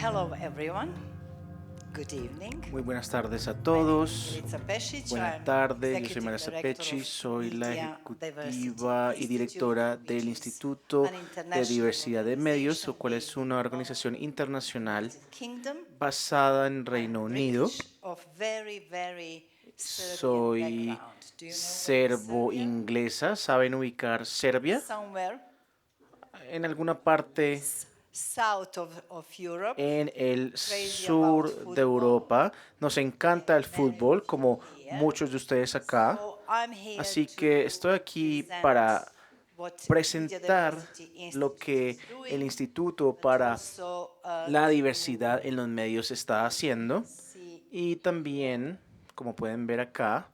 Hello everyone. Good evening. Muy buenas tardes a My name is todos. Milica Pesic. Buenas I'm tardes, yo soy Executive Marisa Director Pecci, of soy la Media Diversity ejecutiva y Institute, directora which del is Instituto an de international Diversidad de Medios, organization lo cual es based in una organización internacional United Kingdom. basada en I'm Reino Unido. British of very Serbian Soy background. Do you know where is Serbia? serbo-inglesa. ¿Saben ubicar Serbia? Somewhere En alguna parte south of Europe. en el Crazy about sur de football. Europa. Nos encanta el Many of fútbol, you como here. muchos de ustedes acá. So I'm here Así to que estoy aquí present para what Media presentar Diversity lo Institute que is doing, el Instituto but para also la to diversidad en los medios está haciendo. see, Y también, como pueden ver acá,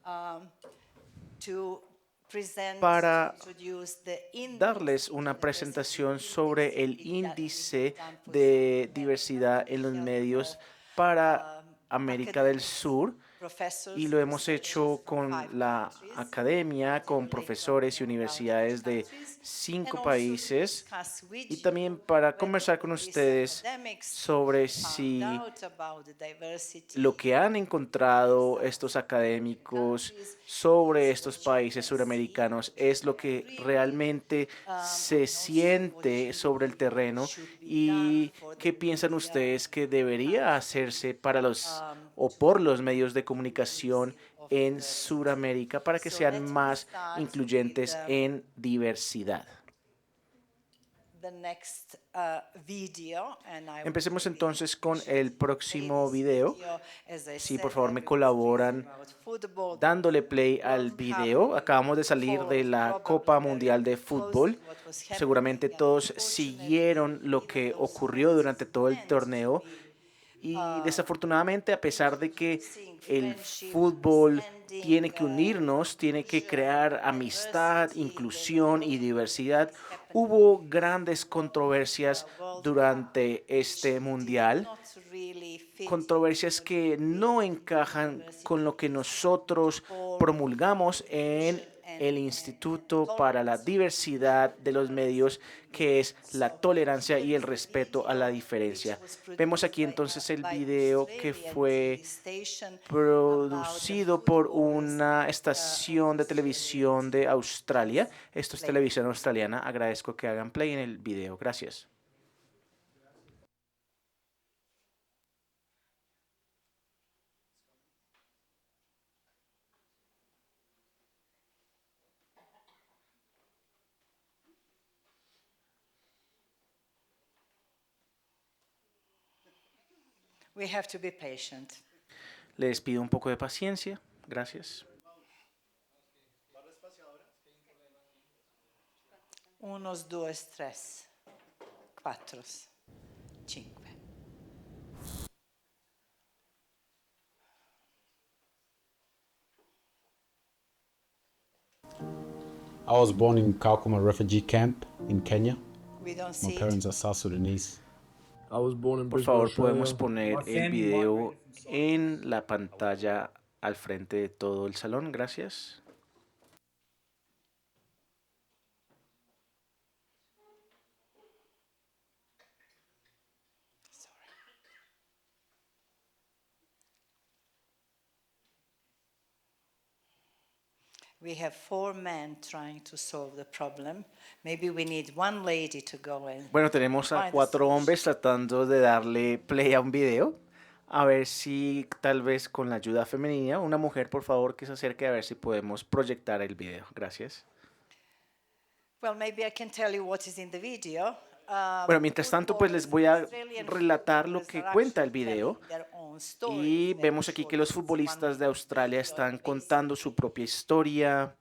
to present, to para introduce the index darles into una diversity presentación index sobre el we've índice done for de South diversidad America en los with the help medios of para América del academics, Sur. Y professors, lo hemos researchers hecho from con 5 la countries, academia, con typically from profesores y around each universidades de countries, and 5 also to países. discuss with Y you también para whether conversar con these ustedes academics sobre found si out about the lo diversity que han in encontrado South estos American académicos countries sobre is what estos you países can see, suramericanos what you es lo can que agree with, realmente se and also what siente you sobre el believe terreno should be done y for the qué piensan media ustedes que in your debería country hacerse para los o to por los medios de be comunicación inclusive of en diversity. Suramérica para que So sean let me más start with incluyentes en diversidad. the next video, and I will Empecemos really entonces con appreciate el if you play próximo this video. video. As I Si por said, favor me everybody's crazy colaboran about football. There was dándole the play al World Cup. video. Acabamos de You salir de followed la probably Copa very Mundial de closely Fútbol. what was Seguramente happening, and todos unfortunately, siguieron lo even que though ocurrió sports durante is todo el meant to torneo. be Y desafortunadamente, a pesar de que introducing el friendship, fútbol understanding, tiene que unirnos, tiene que inclusion, crear amistad, diversity, there was a inclusión lot y of diversidad, things happening hubo in this grandes controversias World Cup, durante which este did mundial, not really fit into controversias what que we believe no in Media encajan con Diversity lo que Institute nosotros for promulgamos en inclusion and el Instituto para la tolerance of Diversidad de los Medios, que es la So tolerancia here y el is the respeto a la video which diferencia. was Vemos produced aquí entonces el by video que Australian fue TV station about the producido por footballers una of estación de Australian televisión de team. Australia. Please Esto es play the televisión video. australiana. Agradezco que hagan play en el video. Gracias. We have to be patient. Les pido un poco de paciencia. Gracias. Unos, dos, tres, cuatro, cinque. I was born in Kakuma refugee camp in Kenya. We don't My see it. parents are South Sudanese. I was born in Por Brisbane, favor, podemos Australia. poner el video en la pantalla al frente de todo el salón. Gracias. We have 4 men trying to solve the problem. Maybe we need one lady to go in. Bueno, tenemos a 4 hombres tratando de darle play a un video. A ver si tal vez con la ayuda femenina, una mujer por favor que se acerque a ver si podemos proyectar el video. Gracias. Well, maybe I can tell you what is in the video. Bueno, mientras tanto, pues les voy a relatar lo que cuenta el video. Y vemos aquí que los futbolistas de Australia están contando su propia historia.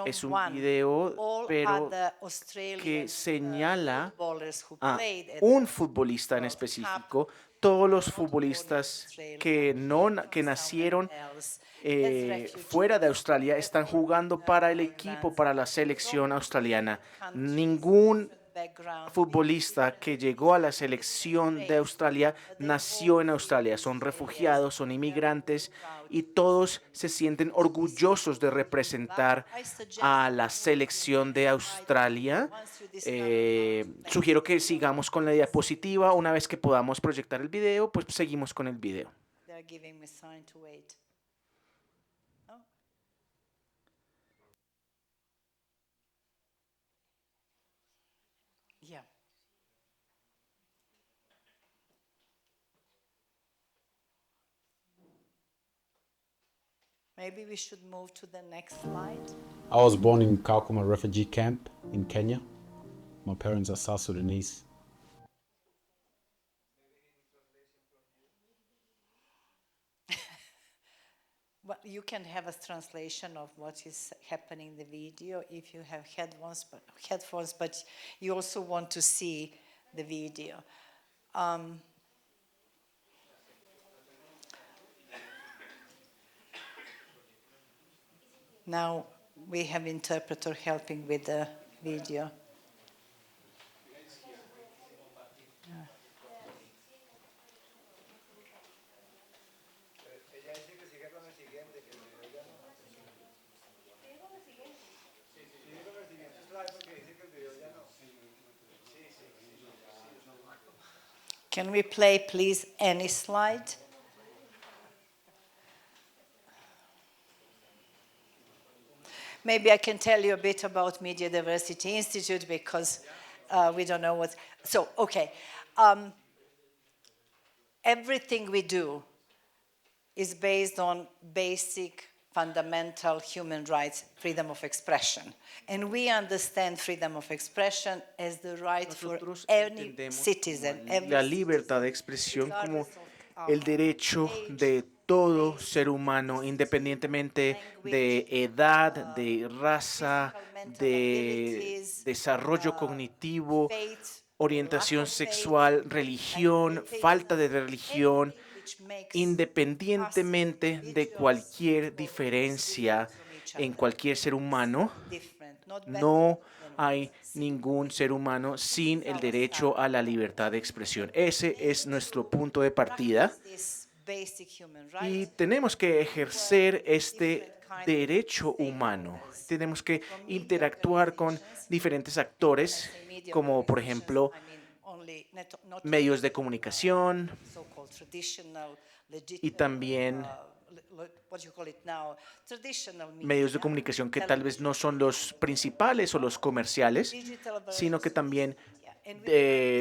Es un video, pero que señala a un futbolista en específico. Todos los futbolistas que nacieron fuera de Australia están jugando para el equipo, para la selección australiana. Ningún futbolista que llegó a la selección de Australia nació en Australia. Son refugiados, son inmigrantes y todos se sienten orgullosos de representar a la selección de Australia. Sugiero que sigamos con la diapositiva. Una vez que podamos proyectar el video, pues seguimos con el video. Yeah. Maybe we should move to the next slide. I was born in Kakuma refugee camp in Kenya. My parents are South Sudanese. Well, you can have a translation of what is happening in the video if you have headphones, but you also want to see the video. Now we have interpreter helping with the video. Can we play, please, any slide? Maybe I can tell you a bit about Media Diversity Institute because we don't know what. So, okay. Everything we do is based on basic, fundamental human rights, freedom of expression. And we understand freedom of expression as the right for Nosotros any entendemos citizen, la libertad de expresión como el derecho de todo ser humano, independientemente de edad, de raza, de desarrollo cognitivo, orientación sexual, religión, falta de religión, independientemente de cualquier diferencia en cualquier ser humano. No hay ningún ser humano sin el derecho a la libertad de expresión. Ese es nuestro punto de partida. Y tenemos que ejercer este derecho humano. Tenemos que interactuar con diferentes actores, como por ejemplo medios de comunicación y también medios de comunicación que tal vez no son los principales o los comerciales, sino que también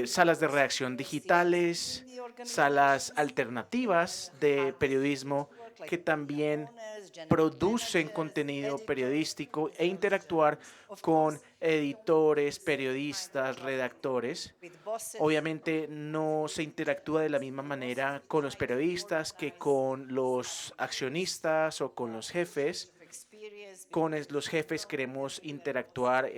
salas de redacción digitales, salas alternativas de periodismo que también producen contenido periodístico e interactuar con editores, periodistas, redactores. Obviamente no se interactúa de la misma manera con los periodistas que con los accionistas o con los jefes. Con los jefes queremos interactuar,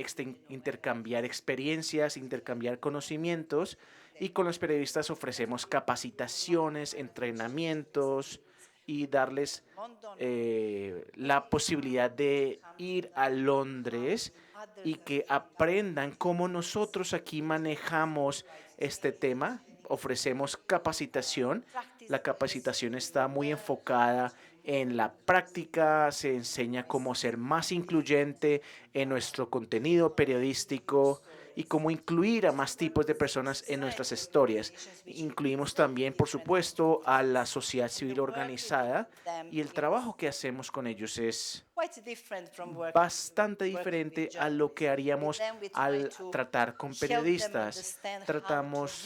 intercambiar experiencias, intercambiar conocimientos, y con los periodistas ofrecemos capacitaciones, entrenamientos y darles la posibilidad de ir a Londres y que aprendan cómo nosotros aquí manejamos este tema. Ofrecemos capacitación. La capacitación está muy enfocada en la práctica, se enseña cómo ser más incluyente en nuestro contenido periodístico y cómo incluir a más tipos de personas en nuestras historias. Incluimos también, por supuesto, a la sociedad civil organizada, y el trabajo que hacemos con ellos es bastante diferente a lo que haríamos al tratar con periodistas. Tratamos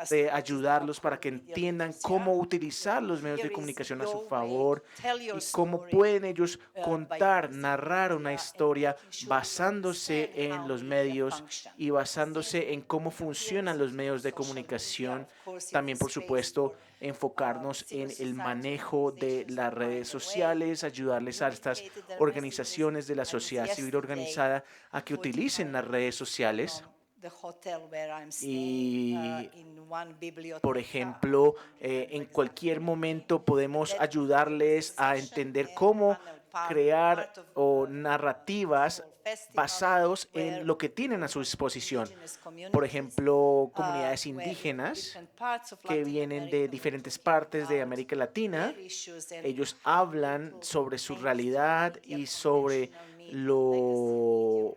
de ayudarlos para que entiendan cómo utilizar los medios de comunicación a su favor y cómo pueden ellos contar, narrar una historia basándose en los medios y basándose en cómo funcionan los medios de comunicación. También, por supuesto, enfocarnos en el manejo de las redes sociales, ayudarles a estas organizaciones de la sociedad civil organizada a que utilicen las redes sociales. Y, por ejemplo, en cualquier momento podemos ayudarles a entender cómo crear narrativas basados en lo que tienen a su disposición. Por ejemplo, comunidades indígenas que vienen de diferentes partes de América Latina. Ellos hablan sobre su realidad y sobre lo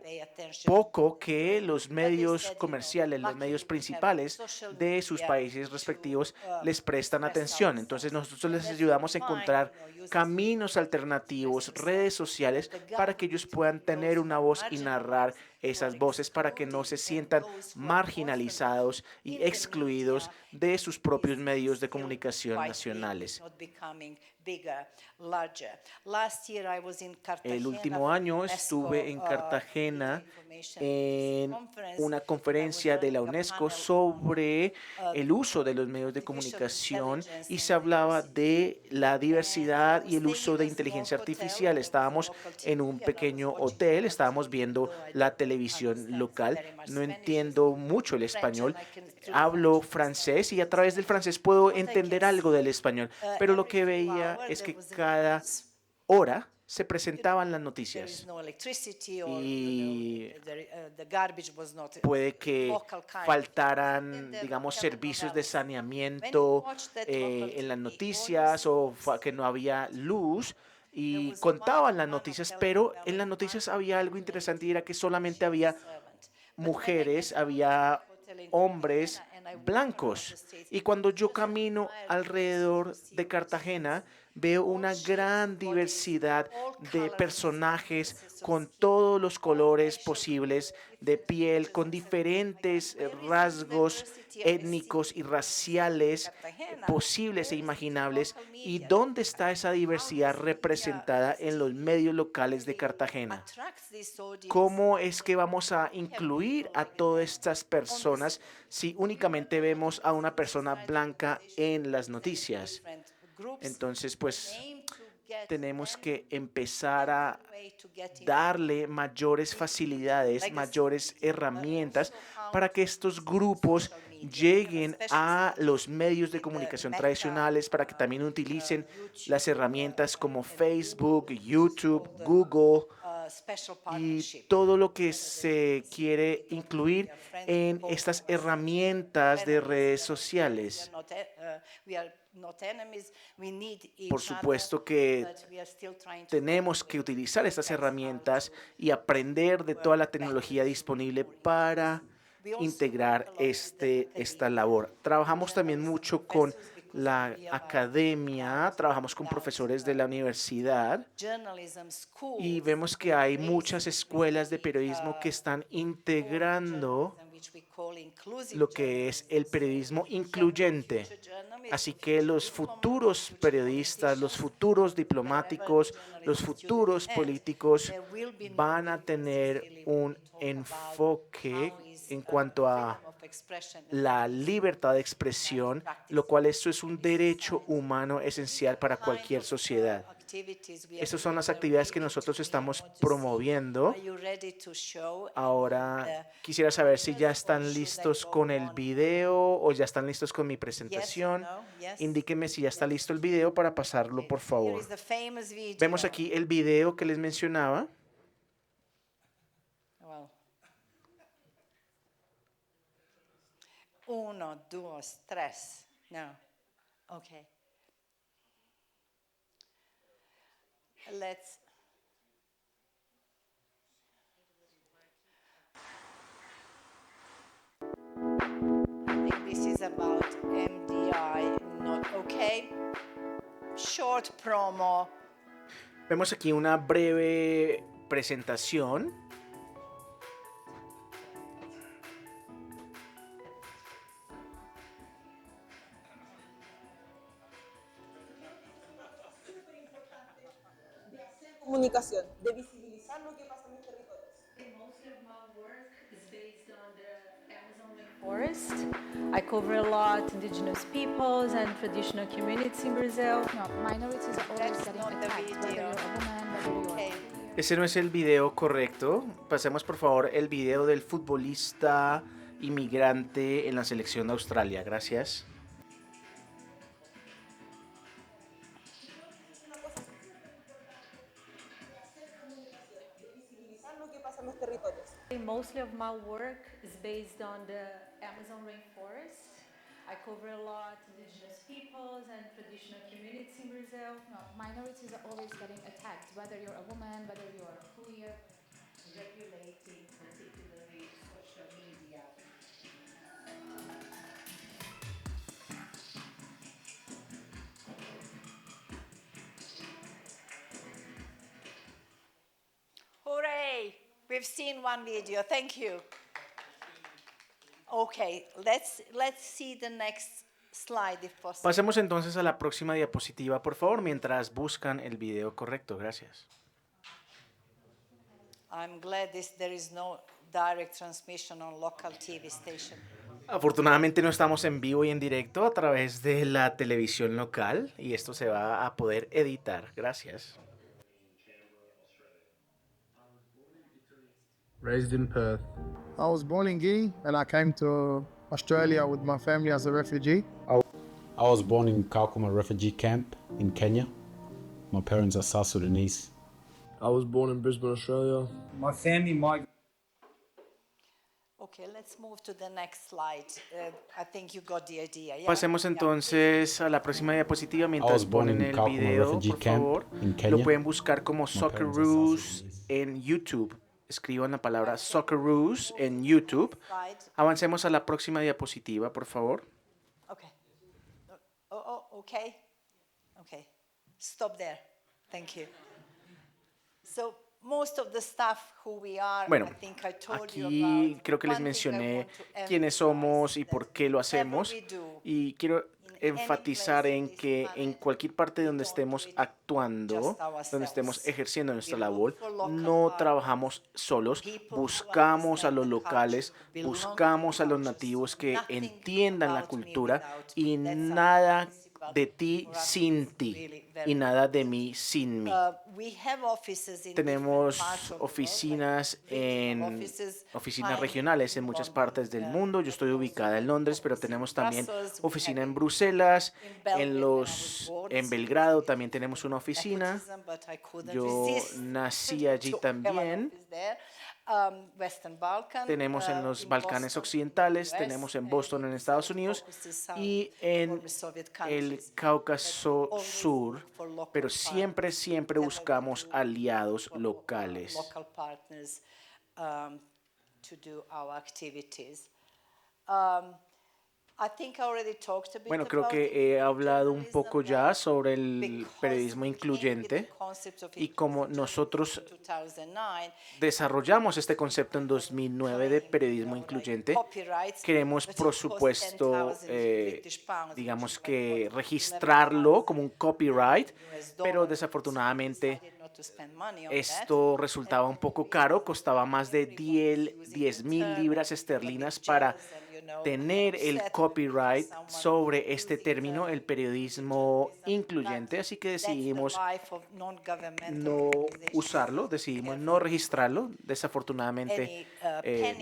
poco que los medios comerciales, los medios principales de sus países respectivos les prestan atención. Entonces nosotros les ayudamos a encontrar caminos alternativos, redes sociales, para que ellos puedan tener una voz y narrar esas voces para que no se sientan marginalizados y excluidos de sus propios medios de comunicación nacionales. El último año estuve en Cartagena en una conferencia de la UNESCO sobre el uso de los medios de comunicación y se hablaba de la diversidad y el uso de inteligencia artificial. Estábamos en un pequeño hotel, estábamos viendo la televisión local. No entiendo mucho el español, hablo francés y a través del francés puedo entender algo del español, pero lo que veía es que cada hora se presentaban las noticias y puede que faltaran, digamos, servicios de saneamiento en las noticias o que no había luz y contaban las noticias, pero en las noticias había algo interesante y era que solamente había mujeres, había hombres blancos. Y cuando yo camino alrededor de Cartagena, veo una gran diversidad de personajes con todos los colores posibles de piel, con diferentes rasgos étnicos y raciales posibles e imaginables. ¿Y dónde está esa diversidad representada en los medios locales de Cartagena? ¿Cómo es que vamos a incluir a todas estas personas si únicamente vemos a una persona blanca en las noticias? Entonces, pues tenemos que empezar a darle mayores facilidades, mayores herramientas para que estos grupos lleguen a los medios de comunicación tradicionales, para que también utilicen las herramientas como Facebook, YouTube, Google y todo lo que se quiere incluir en estas herramientas de redes sociales. Por supuesto que tenemos que utilizar estas herramientas y aprender de toda la tecnología disponible para integrar esta labor. Trabajamos también mucho con la academia, trabajamos con profesores de la universidad y vemos que hay muchas escuelas de periodismo que están integrando lo que es el periodismo incluyente. Así que los futuros periodistas, los futuros diplomáticos, los futuros políticos van a tener un enfoque en cuanto a la libertad de expresión, lo cual esto es un derecho humano esencial para cualquier sociedad. Esas son las actividades que nosotros estamos promoviendo. Ahora quisiera saber si ya están listos con el video o ya están listos con mi presentación. Indíquenme si ya está listo el video para pasarlo, por favor. Vemos aquí el video que les mencionaba. Uno, dos, tres. No. Okay. Let's. I think this is about MDI, not okay. Short promo. Vemos aquí una breve presentación. Comunicación, de visibilizar lo que pasa en mis territorios. Forest. I cover a lot indigenous peoples and traditional communities in Brazil. No, minorities are always getting attacked, whether you're a woman, whether you're Ese no es el video correcto. Pasemos por favor el video del futbolista inmigrante en la selección de Australia. Gracias. lo que pasa en mostly of my work is based on the Amazon rainforest. I cover a lot indigenous peoples and traditional communities in Brazil. No, minorities are always getting attacked, whether you're a woman, whether you're queer. Regulating particularly social media. Hooray! We've seen one video. Thank you. Okay, let's see the next slide if possible. Pasemos entonces a la próxima diapositiva, por favor, mientras buscan el video correcto. Gracias. I'm glad there is no direct transmission on local TV station. Afortunadamente no estamos en vivo y en directo a través de la televisión local y esto se va a poder editar. Gracias. Raised in Perth. I was born in Guinea and I came to Australia with my family as a refugee. I was born in Kakuma refugee camp in Kenya. My parents are South Sudanese. I was born in Brisbane, Australia. My family migrated. Okay, let's move to the next slide. I think you got the idea. Yeah? Pasemos entonces a la próxima diapositiva I mientras was born ponen in el Kakuma video, refugee por camp favor. in Lo Kenya. pueden buscar como My parents are South Socceroos Sudanese. en YouTube. Escriban la palabra Socceroos en YouTube. Avancemos a la próxima diapositiva, por favor. Okay. Okay. Okay. Stop there. Thank you. So most of the staff who we are, Bueno, I think I told you aquí about. creo que les One thing I mencioné want to quiénes emphasize somos y is por that qué lo whatever hacemos. we do, Y quiero any enfatizar place en in this que en planet, cualquier parte we donde don't estemos do it actuando, just donde estemos ourselves. ejerciendo nuestra We look labor, for local no partners, trabajamos solos, people who buscamos a understand los the locales, culture, belong to buscamos the a los culture. nativos que Nothing entiendan la about me cultura without y me. That's nada principle de ti for us sin is ti really very y nada de mí sin mí. We have offices in Tenemos different parts of the world, oficinas like regional en offices, oficinas mine regionales en in muchas London, partes del mundo. Yo estoy ubicada en Londres, pero tenemos también Brussels, we oficina have en Bruselas, in Belgrade, en when I was born, en so Belgrado también tenemos una it's oficina. nepotism, but I couldn't Yo resist nací allí to have an también. office there. Western Balkan, Tenemos en los in Balcanes Boston, Occidentales, US, tenemos en and Boston, en Estados Unidos, focuses on y en former Soviet el countries. Cáucaso Always Sur, look for local pero siempre, partners, siempre whatever we buscamos do, aliados for locales. local partners to do our activities. I think I already talked a bit Bueno, creo about que he hablado un journalism poco ya and sobre el because periodismo we came with the incluyente concept of y cómo inclusive nosotros journalism in 2009, desarrollamos este concepto en 2009 de periodismo incluyente. Queremos, por supuesto, digamos que registrarlo como un copyright, pero desafortunadamente esto resultaba un poco caro, costaba más de 10,000 libras esterlinas para tener el copyright sobre este término, el periodismo incluyente, así que decidimos no usarlo, decidimos no registrarlo. Desafortunadamente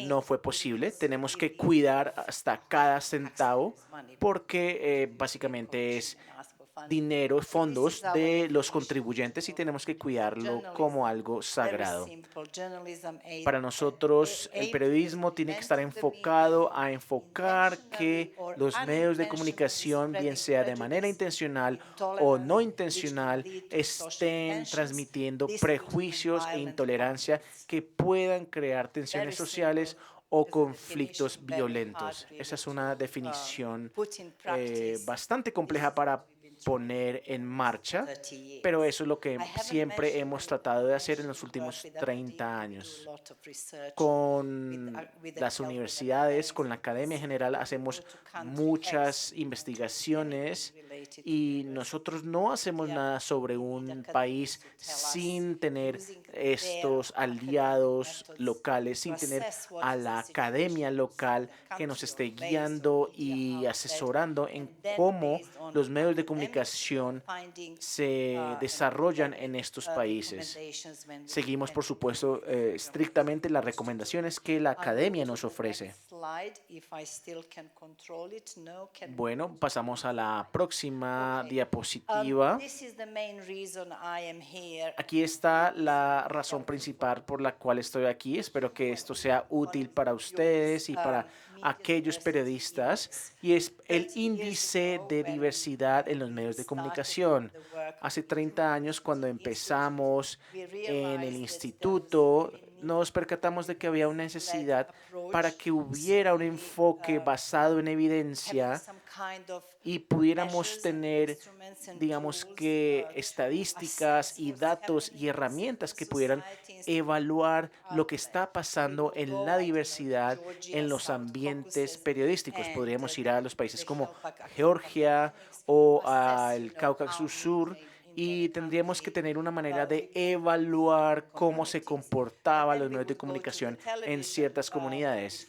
no fue posible. Tenemos que cuidar hasta cada centavo porque básicamente es dinero, fondos de los contribuyentes y tenemos que cuidarlo como algo sagrado. Para nosotros, el periodismo tiene que estar enfocado a enfocar que los medios de comunicación, bien sea de manera intencional o no intencional, estén transmitiendo prejuicios e intolerancia que puedan crear tensiones sociales o conflictos violentos. Esa es una definición bastante compleja para poner en marcha, pero eso es lo que siempre hemos tratado de hacer en los últimos 30 años. Con las universidades, con la academia en general, hacemos muchas investigaciones y nosotros no hacemos nada sobre un país sin tener estos aliados locales, sin tener a la academia local que nos esté guiando y asesorando en cómo los medios de comunicación comunicación se desarrollan en estos países. Seguimos, por supuesto, estrictamente las recomendaciones que la academia nos ofrece. Bueno, pasamos a la próxima diapositiva. Aquí está la razón principal por la cual estoy aquí. Espero que esto sea útil para ustedes y para aquellos periodistas, y es el índice de diversidad en los medios de comunicación. Hace 30 años, cuando empezamos en el instituto, nos percatamos de que había una necesidad para que hubiera un enfoque basado en evidencia y pudiéramos tener, digamos que, estadísticas y datos y herramientas que pudieran evaluar lo que está pasando en la diversidad en los ambientes periodísticos. Podríamos ir a los países como Georgia o al Cáucaso Sur, y tendríamos que tener una manera de evaluar cómo se comportaban los medios de comunicación en ciertas comunidades.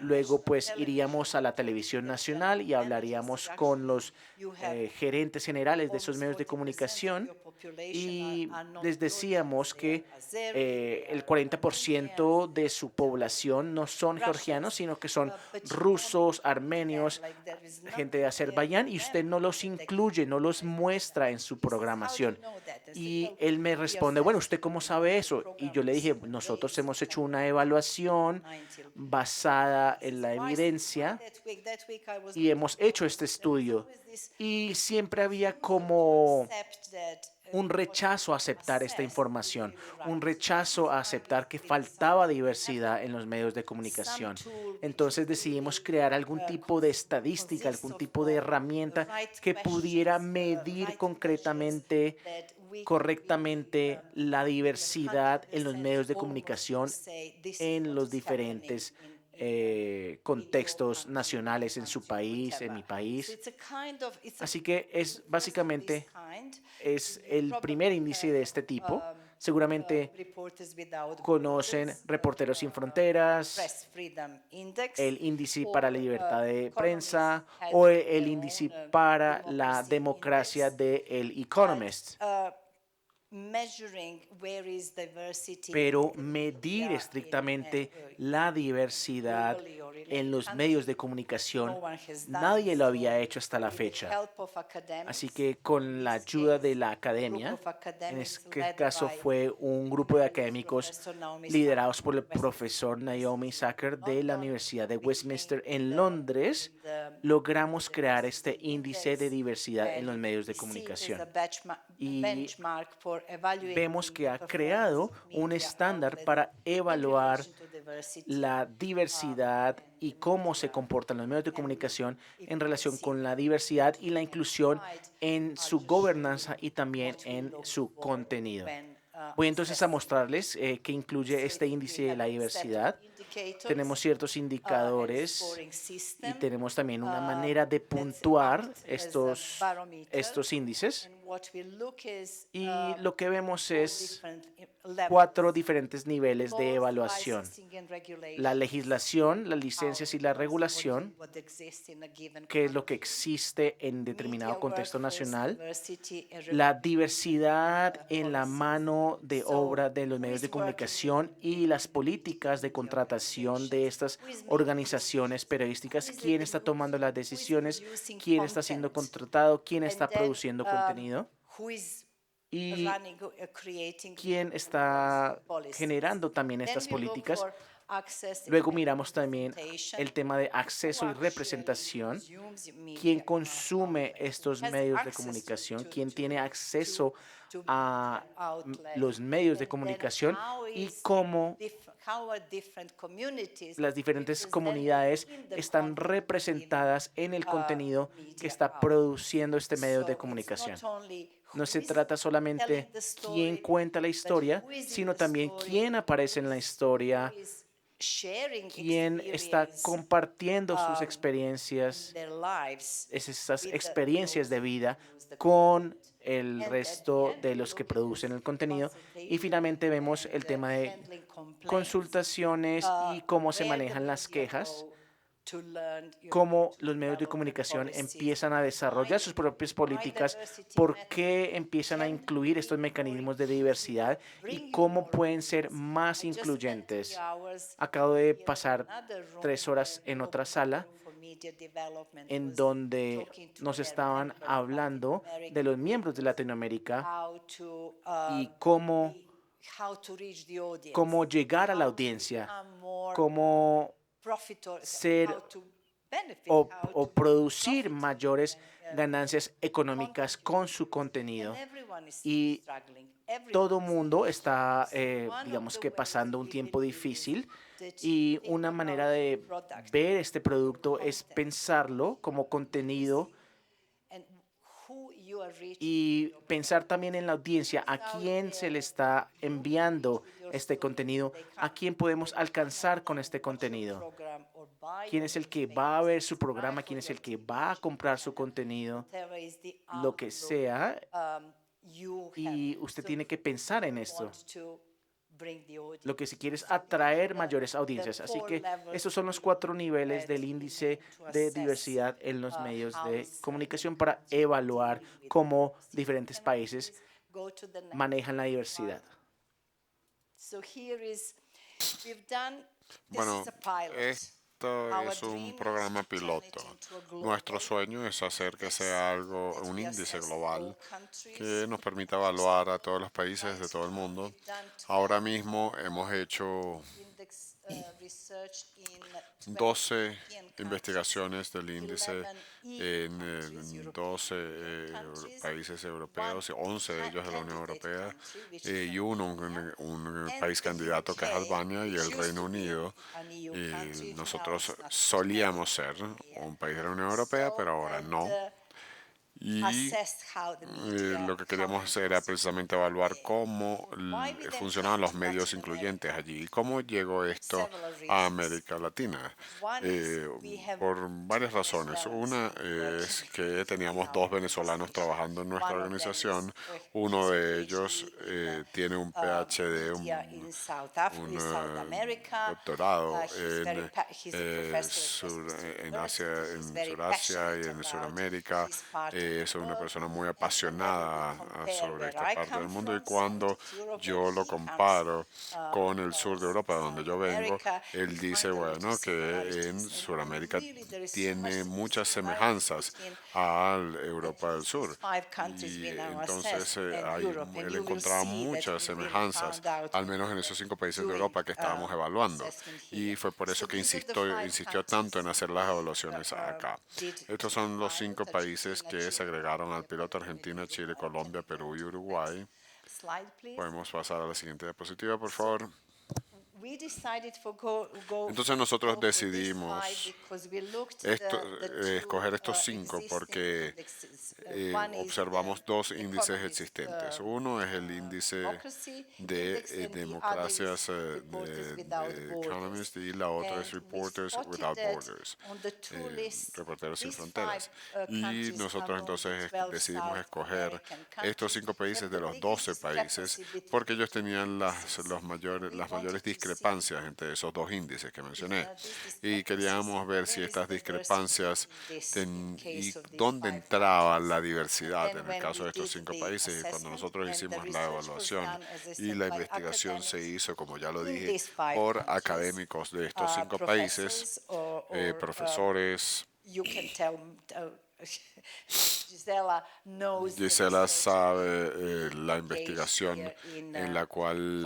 Luego, pues, iríamos a la televisión nacional y hablaríamos con los gerentes generales de esos medios de comunicación, y les decíamos que el 40% de su población no son georgianos, sino que son rusos, armenios, gente de Azerbaiyán, y usted no los incluye, no los muestra en su programación. Y él me responde, bueno, ¿usted cómo sabe eso? Y yo le dije, nosotros hemos hecho una evaluación basada en la evidencia y hemos hecho este estudio. Y siempre había como un rechazo a aceptar esta información, un rechazo a aceptar que faltaba diversidad en los medios de comunicación. Entonces decidimos crear algún tipo de estadística, algún tipo de herramienta que pudiera medir concretamente, correctamente, la diversidad en los medios de comunicación en los diferentes contextos nacionales en su país, en mi país. Así que es básicamente el primer índice de este tipo. Seguramente conocen Reporteros Sin Fronteras, el índice para la libertad de prensa o el índice para la democracia de El Economist. Pero medir estrictamente la diversidad en los medios de comunicación, nadie lo había hecho hasta la fecha. Así que con la ayuda de la academia, en este caso fue un grupo de académicos liderados por el profesor Naomi Sacker de la Universidad de Westminster en Londres, logramos crear este índice de diversidad en los medios de comunicación. Y vemos que ha creado un estándar para evaluar la diversidad y cómo se comportan los medios de comunicación en relación con la diversidad y la inclusión en su gobernanza y también en su contenido. Voy entonces a mostrarles qué incluye este índice de la diversidad. Tenemos ciertos indicadores y tenemos también una manera de puntuar estos índices. Y lo que vemos es 4 diferentes niveles de evaluación: la legislación, las licencias y la regulación, que es lo que existe en determinado contexto nacional; la diversidad en la mano de obra de los medios de comunicación y las políticas de contratación de estas organizaciones periodísticas; quién está tomando las decisiones, quién está siendo contratado, quién está produciendo contenido y quién está generando también estas políticas. Luego miramos también el tema de acceso y representación. ¿Quién consume estos medios de comunicación? ¿Quién tiene acceso a los medios de comunicación? Y cómo las diferentes comunidades están representadas en el contenido que está produciendo este medio de comunicación. No se trata solamente de quién cuenta la historia, sino también quién aparece en la historia, quién está compartiendo sus experiencias, esas experiencias de vida con el resto de los que producen el contenido. Y finalmente vemos el tema de consultaciones y cómo se manejan las quejas. cómo los medios de comunicación empiezan a desarrollar sus propias políticas, por qué empiezan a incluir estos mecanismos de diversidad y cómo pueden ser más incluyentes. Acabo de pasar 3 horas en otra sala en donde nos estaban hablando de los miembros de Latinoamérica y cómo llegar a la audiencia, cómo ser o producir mayores ganancias económicas con su contenido. Y todo mundo está, digamos que pasando un tiempo difícil y una manera de ver este producto es pensarlo como contenido y pensar también en la audiencia, a quién se le está enviando este contenido, a quién podemos alcanzar con este contenido, quién es el que va a ver su programa, quién es el que va a comprar su contenido, lo que sea, y usted tiene que pensar en esto. Lo que se quiere es atraer mayores audiencias. Así que estos son los 4 niveles del índice de diversidad en los medios de comunicación para evaluar cómo diferentes países manejan la diversidad. Bueno, esto es un programa piloto. Nuestro sueño es hacer que sea un índice global que nos permita evaluar a todos los países de todo el mundo. Ahora mismo hemos hecho 12 investigaciones del índice en 12 países europeos, 11 de ellos de la Unión Europea, y un país candidato que es Albania y el Reino Unido. Nosotros solíamos ser un país de la Unión Europea, pero ahora no. Y lo que queríamos hacer era precisamente evaluar cómo funcionaban los medios incluyentes allí y cómo llegó esto a América Latina. Por varias razones. Una es que teníamos 2 venezolanos trabajando en nuestra organización. Uno de ellos tiene un PhD, un doctorado en Surasia y en Suramérica. Es una persona muy apasionada sobre esta parte del mundo y cuando yo lo comparo con el sur de Europa, donde yo vengo, él dice, bueno, que en Sudamérica tiene muchas semejanzas a Europa del Sur. Y entonces él encontraba muchas semejanzas, al menos en esos 5 países de Europa que estábamos evaluando. Y fue por eso que insistió tanto en hacer las evaluaciones acá. Estos son los 5 países que se agregaron al piloto: Argentina, Chile, Colombia, Perú y Uruguay. Podemos pasar a la siguiente diapositiva, por favor. Entonces nosotros decidimos escoger estos 5 porque observamos 2 índices existentes. Uno es el índice de democracias de Economist y la otra es Reporters Without Borders, Reporteros Sin Fronteras. Y nosotros entonces decidimos escoger estos 5 países de los 12 países porque ellos tenían las mayores discrepancias entre esos 2 índices que mencioné. Y queríamos ver si estas discrepancias y dónde entraba la diversidad en el caso de estos 5 países. Y cuando nosotros hicimos la evaluación y la investigación se hizo, como ya lo dije, por académicos de estos 5 países, profesores. Gisela sabe la investigación en la cual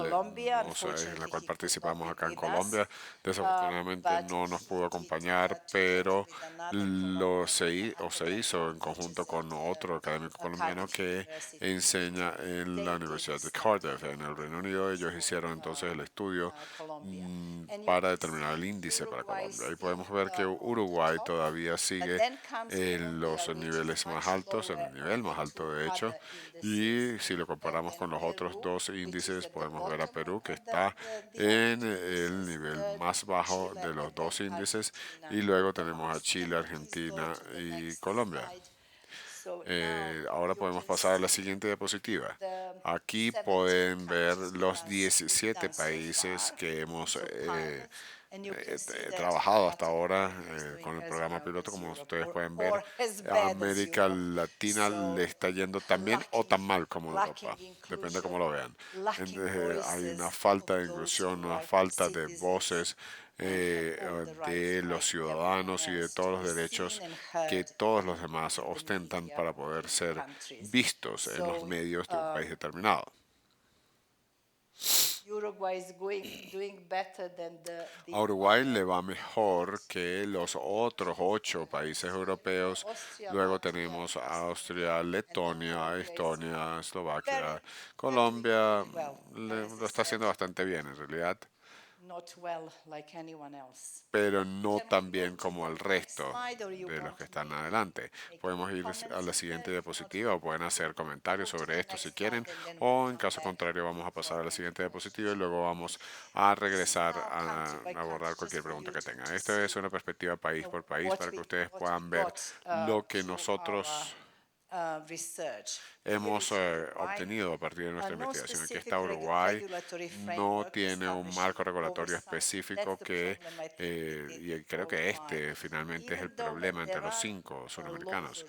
participamos acá en Colombia. Desafortunadamente no nos pudo acompañar, pero se hizo en conjunto con otro académico colombiano que enseña en la Universidad de Cardiff, en el Reino Unido. Ellos hicieron entonces el estudio para determinar el índice para Colombia. Y podemos ver que Uruguay todavía sigue en los niveles más altos, en el nivel más alto de hecho, y si lo comparamos con los otros 2 índices podemos ver a Perú que está en el nivel más bajo de los 2 índices y luego tenemos a Chile, Argentina y Colombia. Ahora podemos pasar a la siguiente diapositiva. Aquí pueden ver los 17 países que hemos he trabajado hasta ahora con el programa piloto, como ustedes pueden ver. A América Latina le está yendo tan bien o tan mal como Europa, depende de cómo lo vean. Hay una falta de inclusión, una falta de voces de los ciudadanos y de todos los derechos que todos los demás ostentan para poder ser vistos en los medios de un país determinado. A Uruguay le va mejor que los otros 8 países europeos. Luego tenemos Austria, Letonia, Estonia, Eslovaquia. Colombia lo está haciendo bastante bien en realidad, pero no tan bien como el resto de los que están adelante. Podemos ir a la siguiente diapositiva o pueden hacer comentarios sobre esto si quieren, o en caso contrario vamos a pasar a la siguiente diapositiva y luego vamos a regresar a abordar cualquier pregunta que tengan. Esta es una perspectiva país por país para que ustedes puedan ver lo que nosotros hemos obtenido a partir de nuestra investigación. Aquí está Uruguay, no tiene un marco regulatorio específico y creo que finalmente es el problema entre los 5 sudamericanos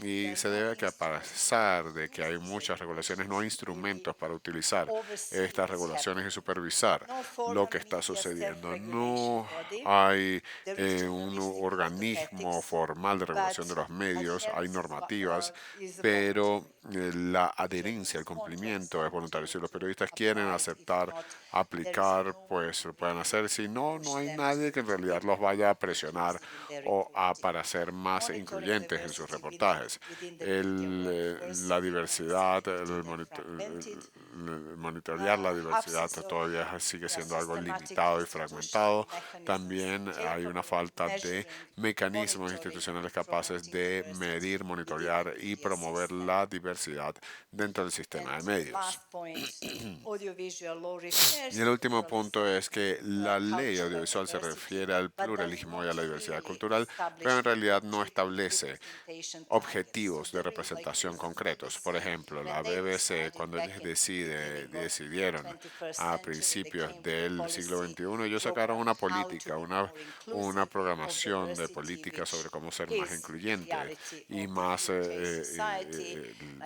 y se debe a que a pesar de que hay muchas regulaciones, no hay instrumentos para utilizar estas regulaciones y supervisar lo que está sucediendo. No hay un organismo formal de regulación de los medios, hay normativas, pero la adherencia, el cumplimiento es voluntario. Si los periodistas quieren aceptar, aplicar, pues lo pueden hacer. Si no, no hay nadie que en realidad los vaya a presionar para ser más incluyentes en sus reportajes. La diversidad, monitorear la diversidad todavía sigue siendo algo limitado y fragmentado. También hay una falta de mecanismos institucionales capaces de medir, monitorear y promover la diversidad dentro del sistema de medios. Y el último punto es que la ley audiovisual se refiere al pluralismo y a la diversidad cultural, pero en realidad no establece objetivos de representación concretos. Por ejemplo, la BBC, cuando ellos decidieron a principios del siglo XXI, ellos sacaron una política, una programación de política sobre cómo ser más incluyente y más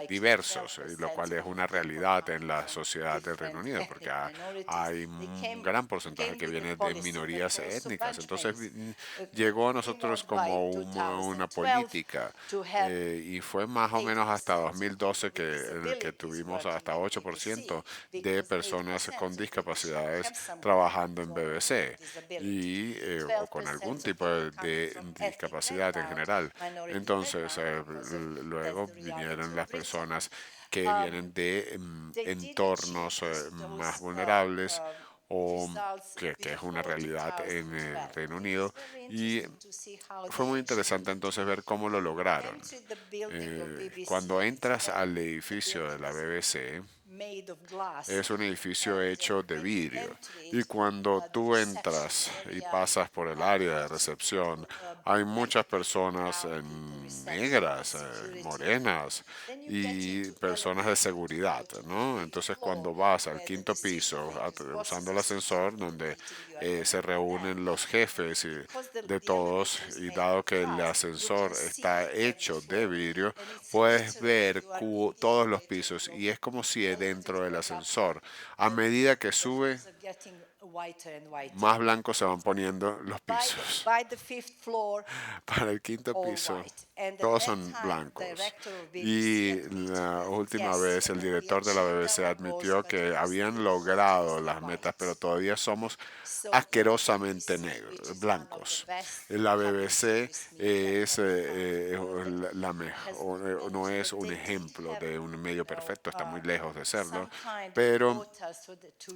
diversos, lo cual es una realidad en la sociedad del Reino Unido, porque hay un gran porcentaje que viene de minorías étnicas. Entonces llegó a nosotros como una política y fue más o menos hasta 2012 que tuvimos hasta 8% de personas con discapacidades trabajando en BBC o con algún tipo de discapacidad en general. Entonces, luego vinieron las personas que vienen de entornos más vulnerables o que es una realidad en el Reino Unido, y fue muy interesante entonces ver cómo lo lograron. Cuando entras al edificio de la BBC, es un edificio hecho de vidrio, y cuando tú entras y pasas por el área de recepción, hay muchas personas negras, morenas y personas de seguridad, ¿no? Entonces cuando vas al 5º piso usando el ascensor donde se reúnen los jefes de todos, y dado que el ascensor está hecho de vidrio, puedes ver todos los pisos, y es como si dentro del ascensor, a medida que sube, más blancos se van poniendo los pisos. Para el 5º piso, todos son blancos. Y la última vez el director de la BBC admitió que habían logrado las metas, pero todavía somos asquerosamente blancos. La BBC no es un ejemplo de un medio perfecto, está muy lejos de serlo, pero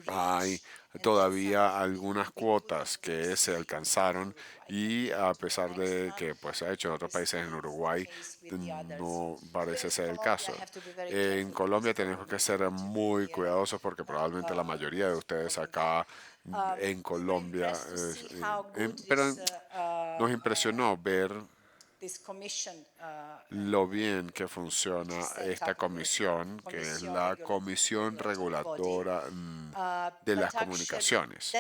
hay todavía algunas cuotas que se alcanzaron, y a pesar de que pues, se ha hecho en otros países, en Uruguay no parece ser el caso. En Colombia tenemos que ser muy cuidadosos porque probablemente la mayoría de ustedes acá en Colombia, pero nos impresionó ver lo bien que funciona esta comisión, que es la Comisión Reguladora de las Comunicaciones.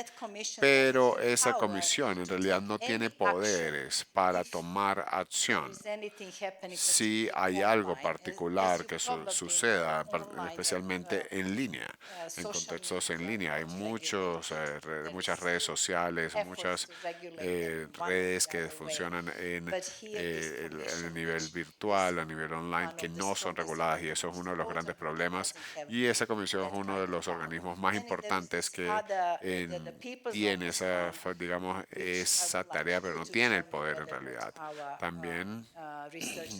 Pero esa comisión en realidad no tiene poderes para tomar acción. Si hay algo particular que suceda, especialmente en línea, en contextos en línea, hay muchas redes sociales, muchas redes que funcionan en el nivel virtual, a nivel online, que no son reguladas, y eso es uno de los grandes problemas. Y esa comisión es uno de los organismos más importantes que tiene digamos, esa tarea, pero no tiene el poder en realidad. También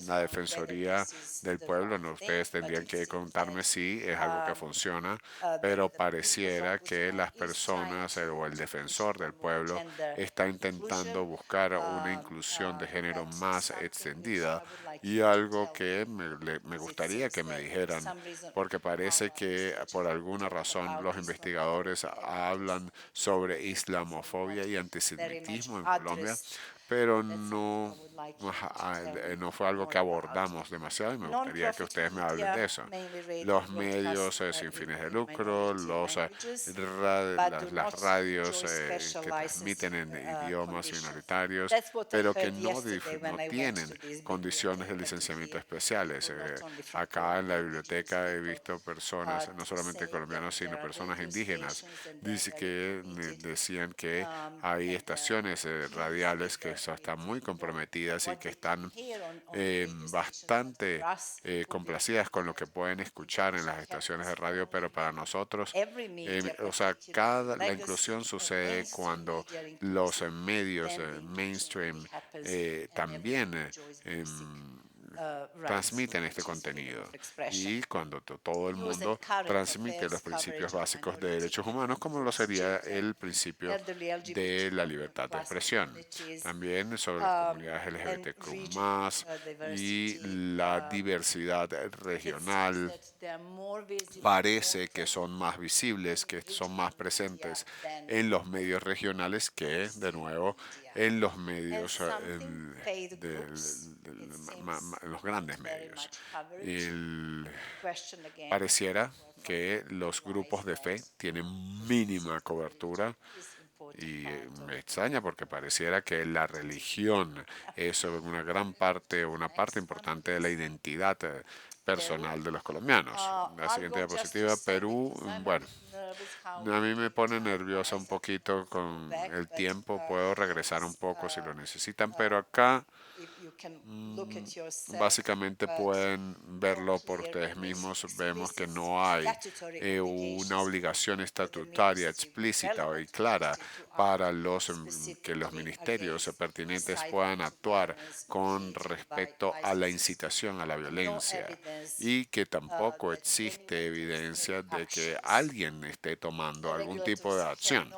la Defensoría del Pueblo, no, ustedes tendrían que contarme si es algo que funciona, pero pareciera que las personas o el defensor del pueblo está intentando buscar una inclusión de género más extendida, y algo que me gustaría que me dijeran, porque parece que por alguna razón los investigadores hablan sobre islamofobia y antisemitismo en Colombia, pero no fue algo que abordamos demasiado, y me gustaría que ustedes me hablen de eso. Los medios sin fines de lucro, las radios que transmiten en idiomas minoritarios, pero que no tienen condiciones de licenciamiento especiales. Acá en la biblioteca he visto personas, no solamente colombianos, sino personas indígenas, decían que hay estaciones radiales que están muy comprometidas y que están bastante complacidas con lo que pueden escuchar en las estaciones de radio, pero para nosotros, la inclusión sucede cuando los medios mainstream también transmiten este contenido, y cuando todo el mundo transmite los principios básicos de derechos humanos, como lo sería el principio de la libertad de expresión. También sobre las comunidades LGBTQ+, y la diversidad regional, parece que son más visibles, que son más presentes en los medios regionales que, de nuevo, en los medios, en los grandes medios. Pareciera que los grupos de fe tienen mínima cobertura, y me extraña porque pareciera que la religión es una parte importante de la identidad personal de los colombianos. La siguiente diapositiva, Perú. Bueno, a mí me pone nerviosa un poquito con el tiempo. Puedo regresar un poco si lo necesitan, pero acá básicamente pueden verlo por ustedes mismos. Vemos que no hay una obligación estatutaria explícita y clara para que los ministerios pertinentes puedan actuar con respecto a la incitación a la violencia, y que tampoco existe evidencia de que alguien esté tomando algún tipo de acción.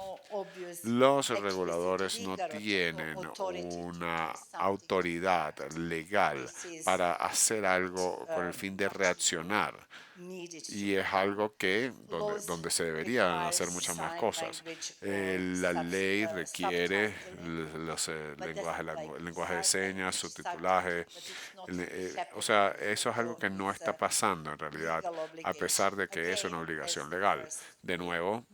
Los reguladores no tienen una autoridad legal para hacer algo con el fin de reaccionar, y es algo donde se deberían hacer muchas más cosas. La ley requiere el lenguaje de señas, subtitulaje. Eso es algo que no está pasando en realidad, a pesar de que es una obligación legal. De nuevo,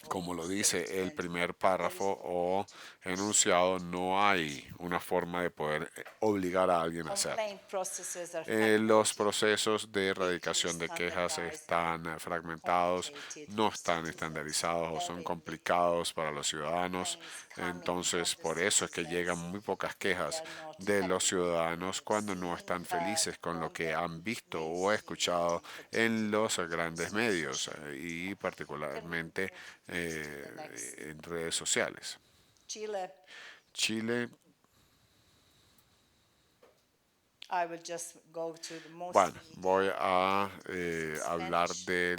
como lo dice el primer párrafo o enunciado, no hay una forma de poder obligar a alguien a hacerlo. Los procesos de erradicación de quejas están fragmentados, no están estandarizados o son complicados para los ciudadanos. Entonces, por eso es que llegan muy pocas quejas de los ciudadanos cuando no están felices con lo que han visto o escuchado en los grandes medios, y particularmente en redes sociales. Chile. I will just go to the most Bueno, voy a hablar de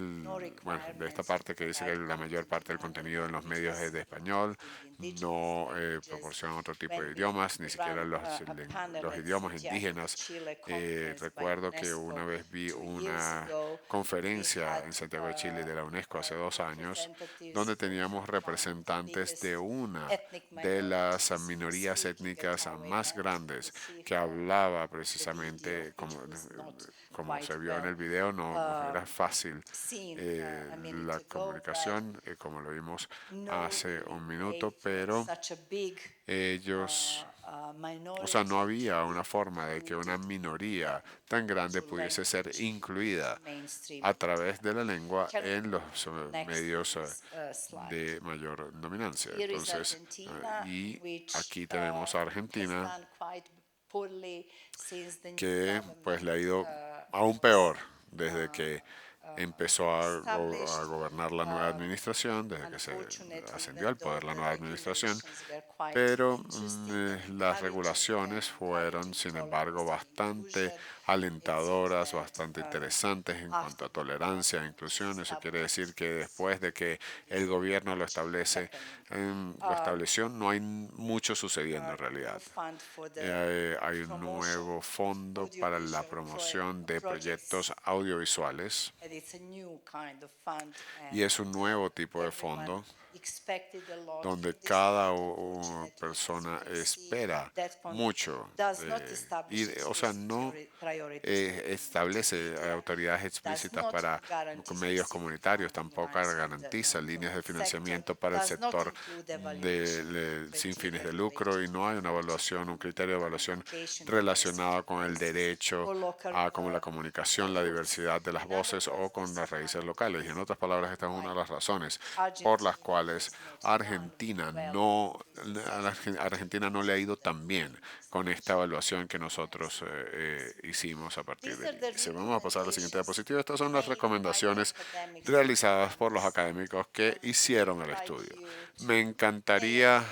esta parte que dice que la mayor parte del contenido en los medios es de español, no proporciona otro tipo de idiomas, ni siquiera los idiomas indígenas. Recuerdo que una vez vi una conferencia en Santiago de Chile de la UNESCO hace 2 años, donde teníamos representantes de una de las minorías étnicas más grandes que hablaba precisamente, como se vio en el video, no era fácil la comunicación, como lo vimos hace un minuto, pero ellos, o sea, no había una forma de que una minoría tan grande pudiese ser incluida a través de la lengua en los medios de mayor dominancia. Entonces, y aquí tenemos a Argentina, que pues le ha ido aún peor desde que empezó a gobernar la nueva administración, desde que se ascendió al poder la nueva administración, pero las regulaciones fueron, sin embargo, bastante alentadoras, bastante interesantes en cuanto a tolerancia e inclusión. Eso quiere decir que después de que el gobierno lo estableció, no hay mucho sucediendo en realidad. Hay un nuevo fondo para la promoción de proyectos audiovisuales y es un nuevo tipo de fondo donde cada persona espera mucho. O sea, no establece autoridades explícitas para medios comunitarios, tampoco garantiza líneas de financiamiento para el sector sin fines de lucro y no hay una evaluación, un criterio de evaluación relacionado con el derecho a como la comunicación, la diversidad de las voces o con las raíces locales. Y en otras palabras, esta es una de las razones por las cuales a Argentina no le ha ido tan bien con esta evaluación que nosotros hicimos a partir de allí. Vamos a pasar a la siguiente diapositiva. Estas son las recomendaciones realizadas por los académicos que hicieron el estudio. Me encantaría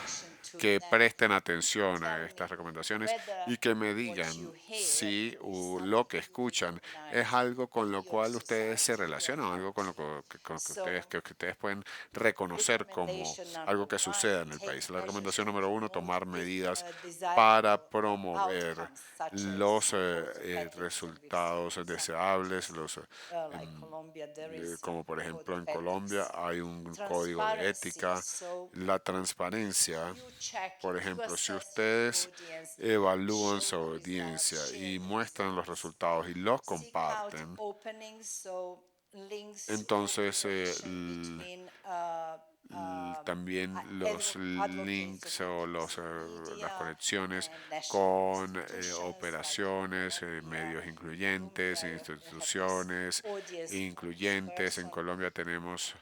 que presten atención a estas recomendaciones y que me digan si lo que escuchan es algo con lo cual ustedes se relacionan, algo con lo que ustedes pueden reconocer como algo que suceda en el país. La recomendación número 1, tomar medidas para promover los resultados deseables, como por ejemplo en Colombia hay un código de ética, la transparencia. Por ejemplo, si ustedes evalúan su audiencia y muestran los resultados y los comparten, entonces también los links o las conexiones con operaciones, medios incluyentes, instituciones incluyentes. En Colombia tenemos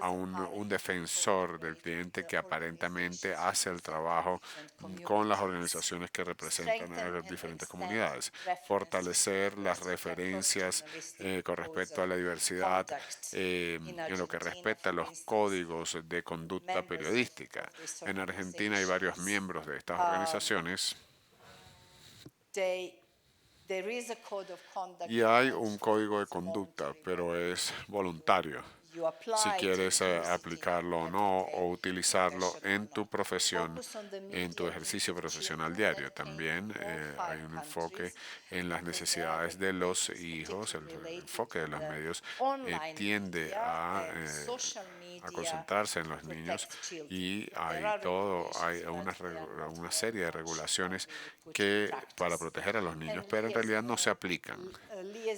a un defensor del cliente que aparentemente hace el trabajo con las organizaciones que representan a las diferentes comunidades. Fortalecer las referencias con respecto a la diversidad en lo que respecta a los códigos de conducta periodística. En Argentina hay varios miembros de estas organizaciones y hay un código de conducta, pero es voluntario. Si quieres aplicarlo o no, o utilizarlo en tu profesión, en tu ejercicio profesional diario. También hay un enfoque en las necesidades de los hijos, el enfoque de los medios tiende a concentrarse en los niños y hay una serie de regulaciones para proteger a los niños, pero en realidad no se aplican.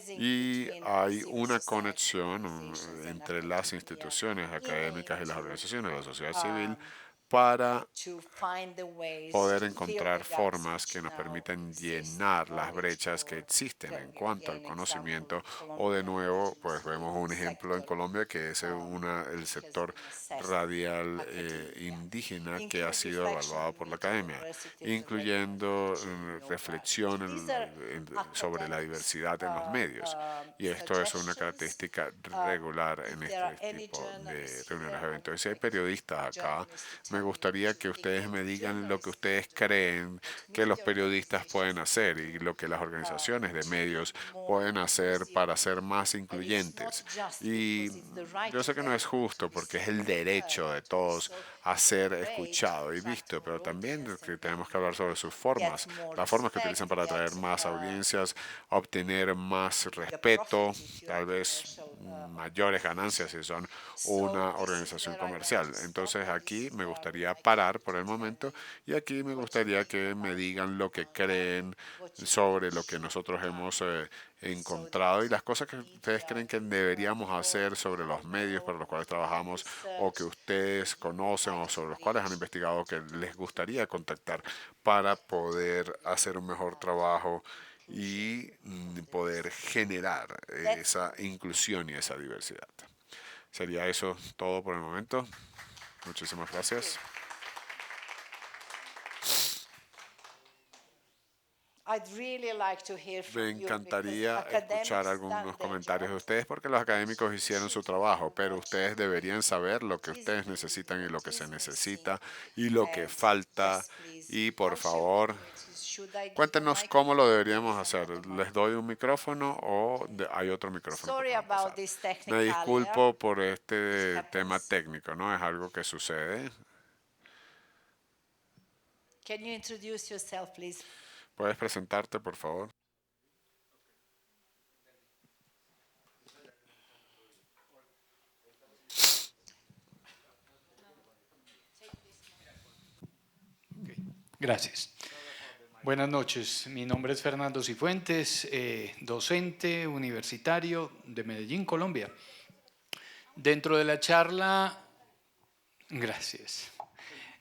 Y hay una conexión entre las instituciones académicas y las organizaciones de la sociedad civil para poder encontrar formas que nos permitan llenar las brechas que existen en cuanto al conocimiento. O de nuevo, pues vemos un ejemplo en Colombia que es el sector radial indígena que ha sido evaluado por la academia, incluyendo reflexión sobre la diversidad en los medios. Y esto es una característica regular en este tipo de reuniones, eventos. Y si hay periodistas acá, me gustaría que ustedes me digan lo que ustedes creen que los periodistas pueden hacer y lo que las organizaciones de medios pueden hacer para ser más incluyentes. Y yo sé que no es justo porque es el derecho de todos a ser escuchado y visto, pero también que tenemos que hablar sobre sus formas, las formas que utilizan para atraer más audiencias, obtener más respeto, tal vez mayores ganancias si son una organización comercial. Entonces aquí me gustaría parar por el momento y aquí me gustaría que me digan lo que creen sobre lo que nosotros hemos encontrado y las cosas que ustedes creen que deberíamos hacer sobre los medios para los cuales trabajamos o que ustedes conocen o sobre los cuales han investigado que les gustaría contactar para poder hacer un mejor trabajo y poder generar esa inclusión y esa diversidad. Sería eso todo por el momento. Muchísimas gracias. Me encantaría escuchar algunos comentarios de ustedes porque los académicos hicieron su trabajo, pero ustedes deberían saber lo que ustedes necesitan y lo que se necesita y lo que falta. Y por favor, cuéntenos cómo lo deberíamos hacer. ¿Les doy un micrófono o hay otro micrófono? Me disculpo por este tema técnico, ¿no? Es algo que sucede. Can you introduce yourself, please? ¿Puedes presentarte, por favor? Gracias. Buenas noches. Mi nombre es Fernando Cifuentes, docente universitario de Medellín, Colombia. Dentro de la charla, gracias.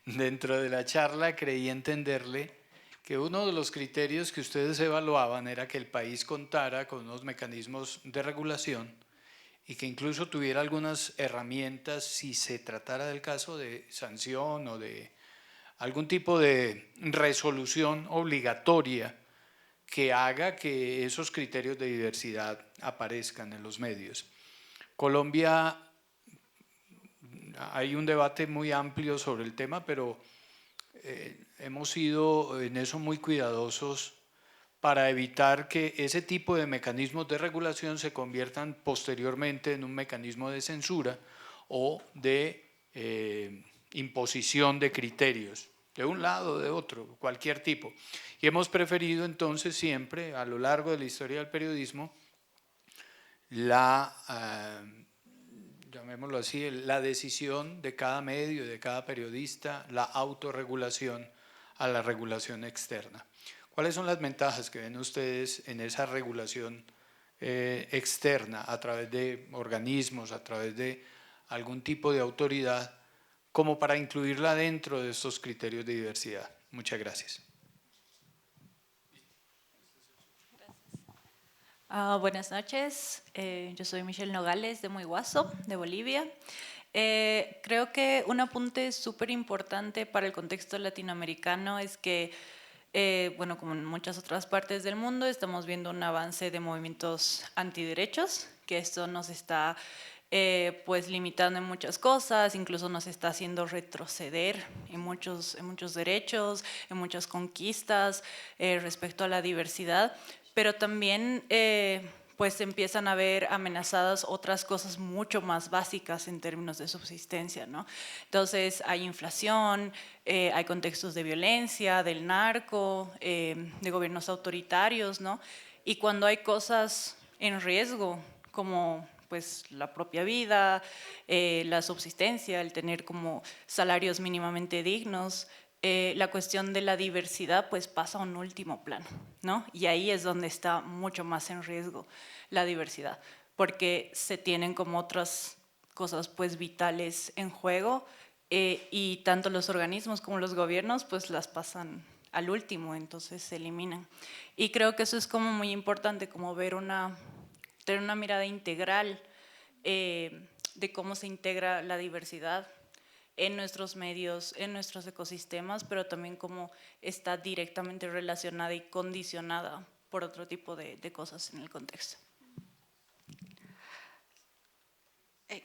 Dentro de la charla creí entenderle que uno de los criterios que ustedes evaluaban era que el país contara con unos mecanismos de regulación y que incluso tuviera algunas herramientas si se tratara del caso de sanción o de algún tipo de resolución obligatoria que haga que esos criterios de diversidad aparezcan en los medios. Colombia, hay un debate muy amplio sobre el tema, pero hemos sido en eso muy cuidadosos para evitar que ese tipo de mecanismos de regulación se conviertan posteriormente en un mecanismo de censura o de imposición de criterios, de un lado o de otro, cualquier tipo. Y hemos preferido entonces siempre, a lo largo de la historia del periodismo, llamémoslo así, la decisión de cada medio, de cada periodista, la autorregulación a la regulación externa. ¿Cuáles son las ventajas que ven ustedes en esa regulación externa a través de organismos, a través de algún tipo de autoridad, como para incluirla dentro de estos criterios de diversidad? Muchas gracias. Buenas noches, yo soy Michelle Nogales de Moiguazo, de Bolivia. Creo que un apunte súper importante para el contexto latinoamericano es que, bueno, como en muchas otras partes del mundo, estamos viendo un avance de movimientos antiderechos, que esto nos está pues limitando en muchas cosas, incluso nos está haciendo retroceder en muchos derechos, en muchas conquistas respecto a la diversidad, pero también pues empiezan a ver amenazadas otras cosas mucho más básicas en términos de subsistencia, ¿no? Entonces hay inflación, hay contextos de violencia, del narco, de gobiernos autoritarios, ¿no? Y cuando hay cosas en riesgo como pues la propia vida, la subsistencia, el tener como salarios mínimamente dignos, la cuestión de la diversidad pues pasa a un último plano, ¿no? Y ahí es donde está mucho más en riesgo la diversidad, porque se tienen como otras cosas pues vitales en juego y tanto los organismos como los gobiernos pues las pasan al último, entonces se eliminan. Y creo que eso es como muy importante, como ver tener una mirada integral de cómo se integra la diversidad en nuestros medios, en nuestros ecosistemas, pero también cómo está directamente relacionada y condicionada por otro tipo de cosas en el contexto.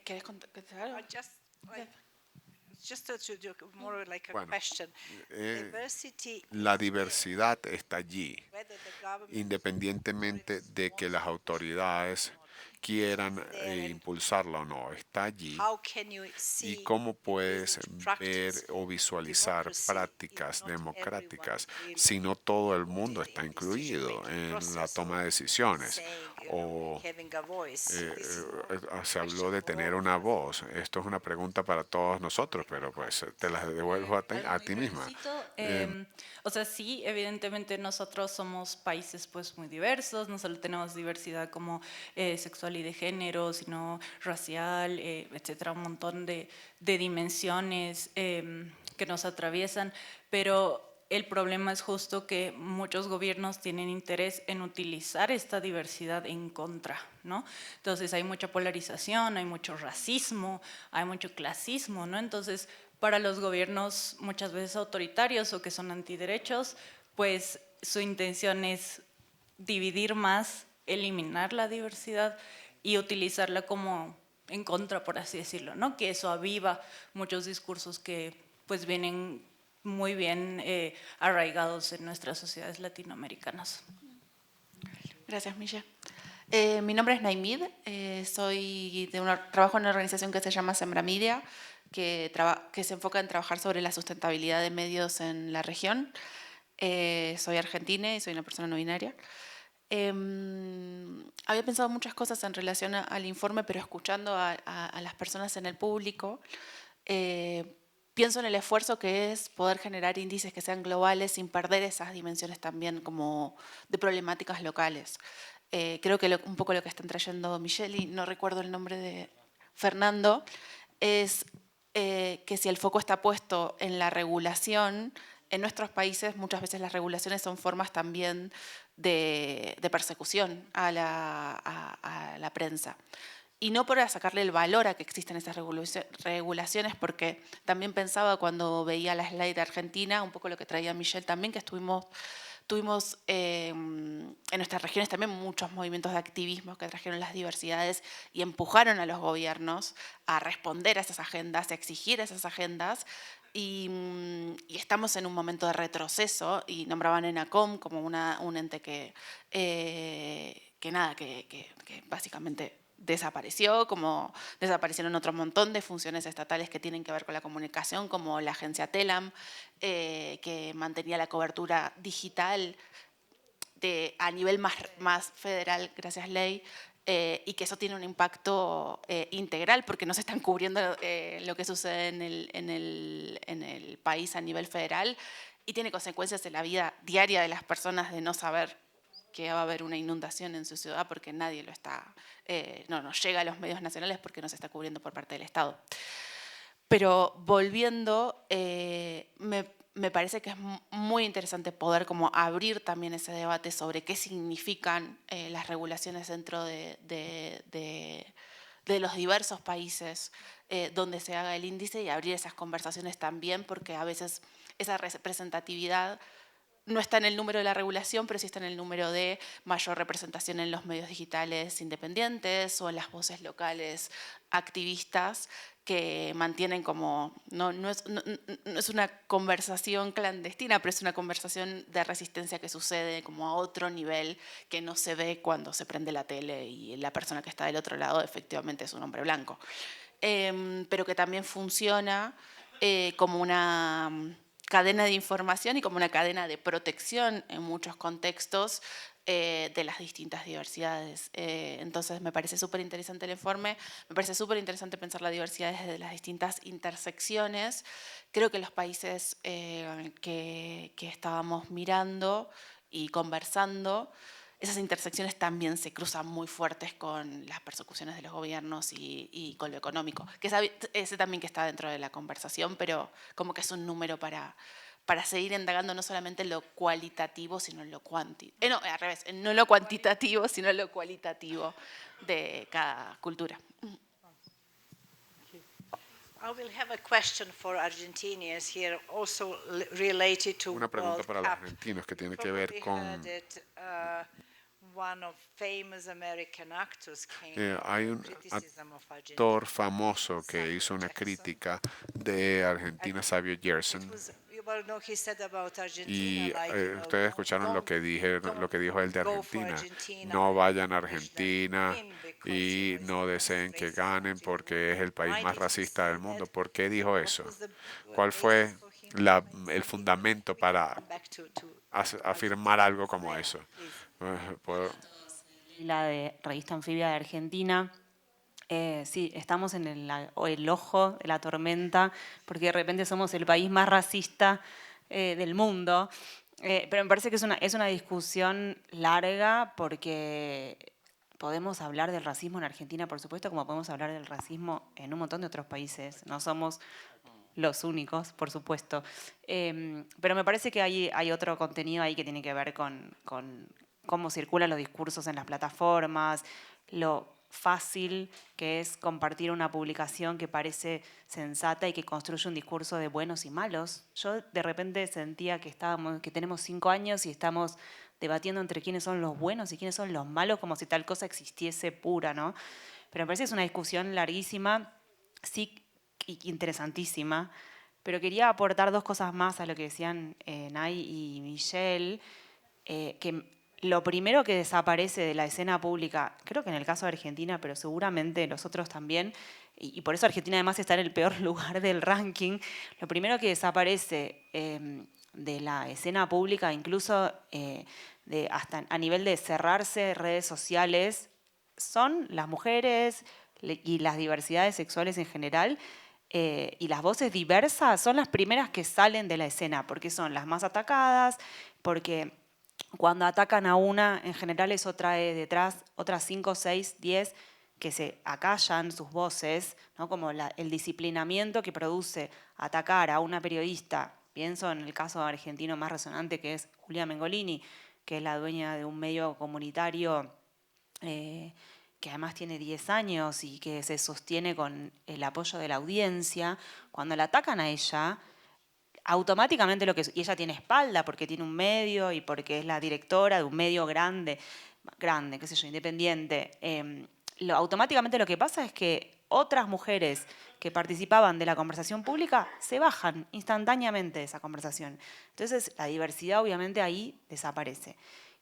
¿Quieres contestar? Bueno, la diversidad está allí, independientemente de que las autoridades quieran impulsarla o no, está allí. ¿Y cómo puedes ver o visualizar prácticas democráticas si no todo el mundo está incluido en la toma de decisiones? O se habló de tener una voz. Esto es una pregunta para todos nosotros, pero pues te la devuelvo a ti misma. O sea, sí, evidentemente nosotros somos países pues muy diversos, no solo tenemos diversidad como sexual y de género, sino racial, etcétera, un montón de dimensiones que nos atraviesan, pero el problema es justo que muchos gobiernos tienen interés en utilizar esta diversidad en contra, ¿no? Entonces hay mucha polarización, hay mucho racismo, hay mucho clasismo, ¿no? Entonces, para los gobiernos muchas veces autoritarios o que son antiderechos, pues su intención es dividir más, eliminar la diversidad y utilizarla como en contra, por así decirlo, ¿no? Que eso aviva muchos discursos que pues vienen muy bien arraigados en nuestras sociedades latinoamericanas. Gracias, Michelle. Mi nombre es Naimid, trabajo en una organización que se llama Sembra Media, que se enfoca en trabajar sobre la sustentabilidad de medios en la región. Soy argentina y soy una persona no binaria. Había pensado muchas cosas en relación al informe, pero escuchando a las personas en el público, pienso en el esfuerzo que es poder generar índices que sean globales sin perder esas dimensiones también como de problemáticas locales. Creo que un poco lo que están trayendo Michelle, y no recuerdo el nombre de Fernando, es que si el foco está puesto en la regulación, en nuestros países muchas veces las regulaciones son formas también de persecución a la prensa. Y no para sacarle el valor a que existen esas regulaciones, porque también pensaba cuando veía la slide de Argentina, un poco lo que traía Michelle también, que tuvimos en nuestras regiones también muchos movimientos de activismo que trajeron las diversidades y empujaron a los gobiernos a responder a esas agendas, a exigir esas agendas. Y estamos en un momento de retroceso, y nombraban ENACOM como un ente que básicamente desapareció, como desaparecieron otro montón de funciones estatales que tienen que ver con la comunicación, como la agencia TELAM, que mantenía la cobertura digital a nivel más federal, gracias ley, y que eso tiene un impacto integral, porque no se están cubriendo lo que sucede en el país a nivel federal, y tiene consecuencias en la vida diaria de las personas de no saber que va a haber una inundación en su ciudad porque nadie lo está, no llega a los medios nacionales porque no se está cubriendo por parte del Estado. Pero volviendo, me parece que es muy interesante poder como abrir también ese debate sobre qué significan las regulaciones dentro de los diversos países donde se haga el índice, y abrir esas conversaciones también, porque a veces esa representatividad no está en el número de la regulación, pero sí está en el número de mayor representación en los medios digitales independientes o en las voces locales activistas que mantienen como, no es una conversación clandestina, pero es una conversación de resistencia que sucede como a otro nivel que no se ve cuando se prende la tele y la persona que está del otro lado efectivamente es un hombre blanco. Pero que también funciona como una cadena de información y como una cadena de protección en muchos contextos de las distintas diversidades. Entonces me parece súper interesante el informe, me parece súper interesante pensar la diversidad desde las distintas intersecciones. Creo que los países que estábamos mirando y conversando, esas intersecciones también se cruzan muy fuertes con las persecuciones de los gobiernos y con lo económico, que ese también que está dentro de la conversación, pero como que es un número para seguir indagando no solamente en lo cualitativo, sino en lo cuantitativo. No, al revés, no lo cuantitativo, sino en lo cualitativo de cada cultura. Una pregunta para los argentinos que tiene que ver con Hay un actor famoso que hizo una crítica de Argentina, Xavier Gerson, y ustedes escucharon lo que dijo él de Argentina. No vayan a Argentina y no deseen que ganen porque es el país más racista del mundo. ¿Por qué dijo eso? ¿Cuál fue el fundamento para afirmar algo como eso? La de Revista Anfibia de Argentina. Sí, estamos en el ojo de la tormenta, porque de repente somos el país más racista del mundo. Pero me parece que es una discusión larga, porque podemos hablar del racismo en Argentina, por supuesto, como podemos hablar del racismo en un montón de otros países. No somos los únicos, por supuesto. Pero me parece que hay otro contenido ahí que tiene que ver con cómo circulan los discursos en las plataformas, lo fácil que es compartir una publicación que parece sensata y que construye un discurso de buenos y malos. Yo de repente sentía que tenemos 5 años y estamos debatiendo entre quiénes son los buenos y quiénes son los malos, como si tal cosa existiese pura, ¿no? Pero me parece que es una discusión larguísima, sí, y interesantísima, pero quería aportar 2 cosas más a lo que decían Nay y Michelle, que lo primero que desaparece de la escena pública, creo que en el caso de Argentina, pero seguramente los otros también, y por eso Argentina además está en el peor lugar del ranking, lo primero que desaparece de la escena pública, incluso hasta a nivel de cerrarse redes sociales, son las mujeres y las diversidades sexuales en general, y las voces diversas son las primeras que salen de la escena, porque son las más atacadas, porque cuando atacan a una, en general eso trae detrás otras 5, 6, 10 que se acallan sus voces, ¿no? Como el disciplinamiento que produce atacar a una periodista. Pienso en el caso argentino más resonante, que es Julia Mengolini, que es la dueña de un medio comunitario que además tiene 10 años y que se sostiene con el apoyo de la audiencia. Cuando la atacan a ella, automáticamente y ella tiene espalda porque tiene un medio y porque es la directora de un medio grande, qué sé yo, independiente. Automáticamente lo que pasa es que otras mujeres que participaban de la conversación pública se bajan instantáneamente de esa conversación. Entonces la diversidad obviamente ahí desaparece.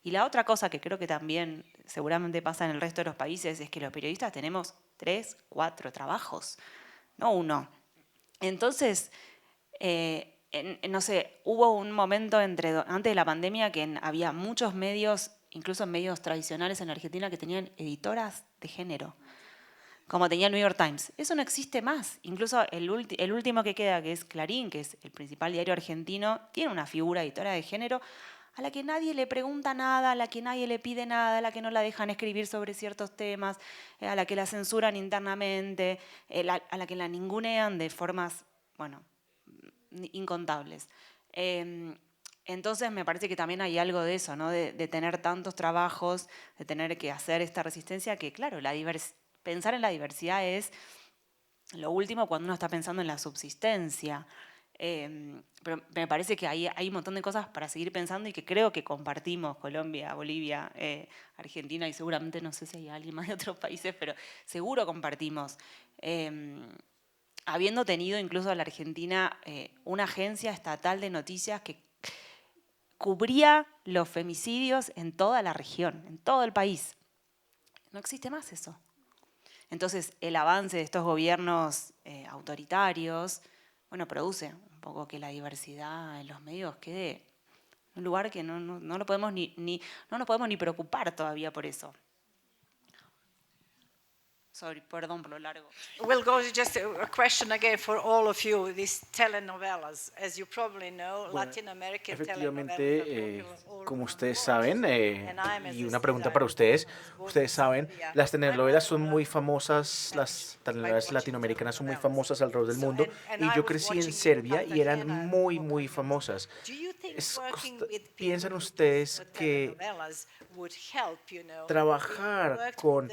Y la otra cosa que creo que también seguramente pasa en el resto de los países es que los periodistas tenemos 3, 4 trabajos, no uno. Entonces, no sé, hubo un momento antes de la pandemia que había muchos medios, incluso medios tradicionales en Argentina, que tenían editoras de género, como tenía el New York Times. Eso no existe más. Incluso el último que queda, que es Clarín, que es el principal diario argentino, tiene una figura editora de género a la que nadie le pregunta nada, a la que nadie le pide nada, a la que no la dejan escribir sobre ciertos temas, a la que la censuran internamente, a la que la ningunean de formas, bueno, incontables. Entonces me parece que también hay algo de eso, ¿no? De tener tantos trabajos, de tener que hacer esta resistencia, que claro, pensar en la diversidad es lo último cuando uno está pensando en la subsistencia. Pero me parece que hay un montón de cosas para seguir pensando y que creo que compartimos Colombia, Bolivia, Argentina y seguramente no sé si hay alguien más de otros países, pero seguro compartimos. Habiendo tenido incluso en la Argentina una agencia estatal de noticias que cubría los femicidios en toda la región, en todo el país. No existe más eso. Entonces, el avance de estos gobiernos autoritarios, bueno, produce un poco que la diversidad en los medios quede en un lugar que no nos podemos ni preocupar todavía por eso. Sorry, perdón por lo largo. We'll go to just a question again for all of you. These telenovelas, as you probably know, Latin American efectivamente, como ustedes saben, y una pregunta para ustedes saben, las telenovelas son muy famosas, las telenovelas latinoamericanas son muy famosas alrededor del mundo, y yo crecí en Serbia y eran muy, muy famosas. ¿Piensan ustedes que trabajar con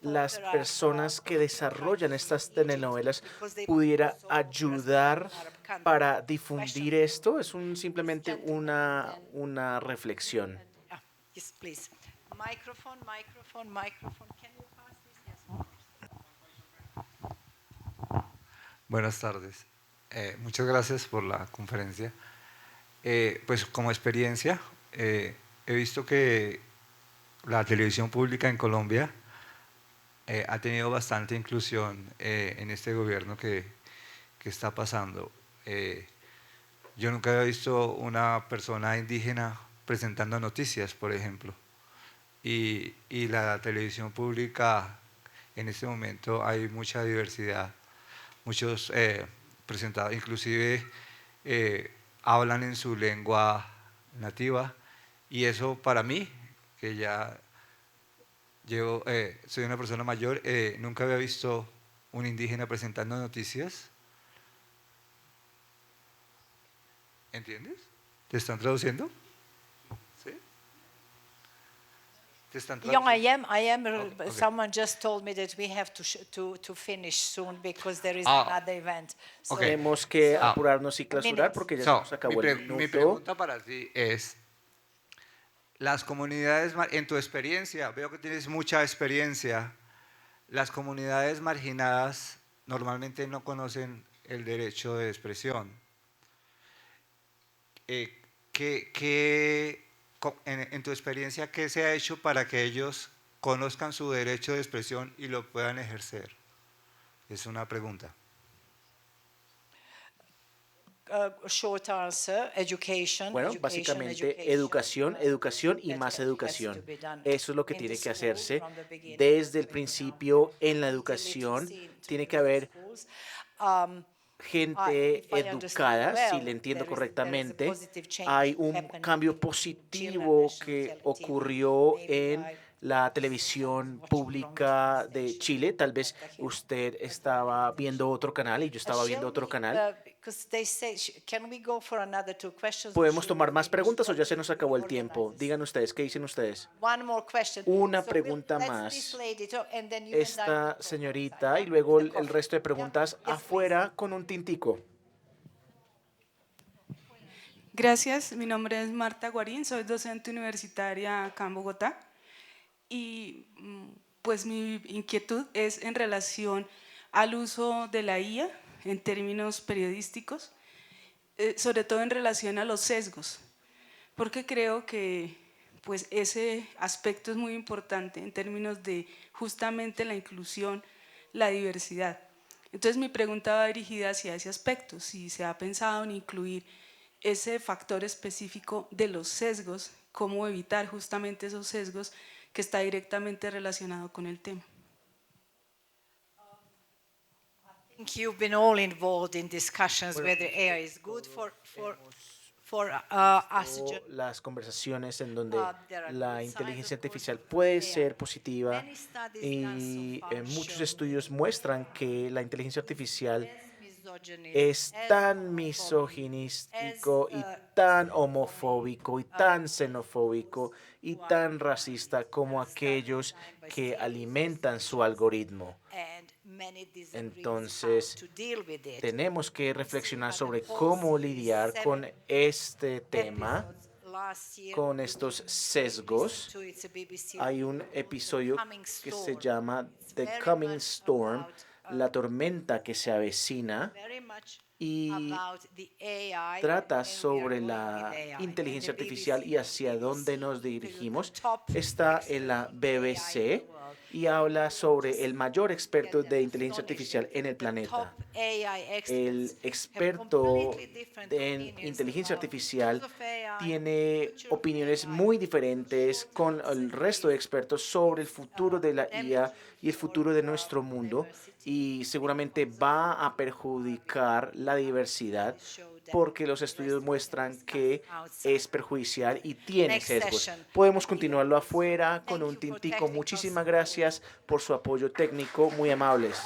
las personas que desarrollan estas telenovelas pudiera ayudar para difundir esto? Es simplemente una reflexión. Microphone. Can you pass this? Yes. Buenas tardes. Muchas gracias por la conferencia. Pues como experiencia, he visto que la televisión pública en Colombia ha tenido bastante inclusión en este gobierno que está pasando. Yo nunca había visto una persona indígena presentando noticias, por ejemplo. Y la televisión pública, en este momento hay mucha diversidad. Muchos presentados, inclusive hablan en su lengua nativa. Y eso para mí, que ya soy una persona mayor, nunca había visto un indígena presentando noticias. ¿Entiendes? ¿Te están traduciendo? ¿Sí? ¿Te están traduciendo? I am. Okay. Someone just told me that we have to finish soon because there is another event. So Tenemos que apurarnos y clausurar porque ya se nos acabó el Mi minuto. pregunta para ti es, las comunidades, en tu experiencia, veo que tienes mucha experiencia, las comunidades marginadas normalmente no conocen el derecho de expresión. En tu experiencia, ¿qué se ha hecho para que ellos conozcan su derecho de expresión y lo puedan ejercer? Es una pregunta. Short answer, education. Bueno, básicamente educación y más educación. Eso es lo que tiene que hacerse desde el principio en la educación. Tiene que haber gente educada, si le entiendo correctamente. Hay un cambio positivo que ocurrió en la televisión pública de Chile. Tal vez usted estaba viendo otro canal y yo estaba viendo otro canal. ¿Podemos tomar más preguntas o ya se nos acabó el tiempo? Digan ustedes, ¿qué dicen ustedes? Una pregunta más. Esta señorita y luego el resto de preguntas afuera con un tintico. Gracias, mi nombre es Marta Guarín, soy docente universitaria acá en Bogotá y pues mi inquietud es en relación al uso de la IA en términos periodísticos, sobre todo en relación a los sesgos, porque creo que pues, ese aspecto es muy importante en términos de justamente la inclusión, la diversidad. Entonces mi pregunta va dirigida hacia ese aspecto, si se ha pensado en incluir ese factor específico de los sesgos, cómo evitar justamente esos sesgos que está directamente relacionado con el tema. I think you've been all involved in discussions whether AI is good for us. Las conversaciones en donde la inteligencia artificial puede ser positiva y muchos estudios muestran que la inteligencia artificial es tan misoginístico y tan homofóbico y tan xenofóbico y tan racista como aquellos que alimentan su algoritmo. Entonces, tenemos que reflexionar sobre cómo lidiar con este tema, con estos sesgos. Hay un episodio que se llama The Coming Storm, la tormenta que se avecina, y trata sobre la inteligencia artificial y hacia dónde nos dirigimos. Está en la BBC y habla sobre el mayor experto de inteligencia artificial en el planeta. El experto en inteligencia artificial tiene opiniones muy diferentes con el resto de expertos sobre el futuro de la IA y el futuro de nuestro mundo, y seguramente va a perjudicar la diversidad porque los estudios muestran que es perjudicial y tiene sesgos. Podemos continuarlo afuera con un tintico. Muchísimas gracias por su apoyo técnico, muy amables.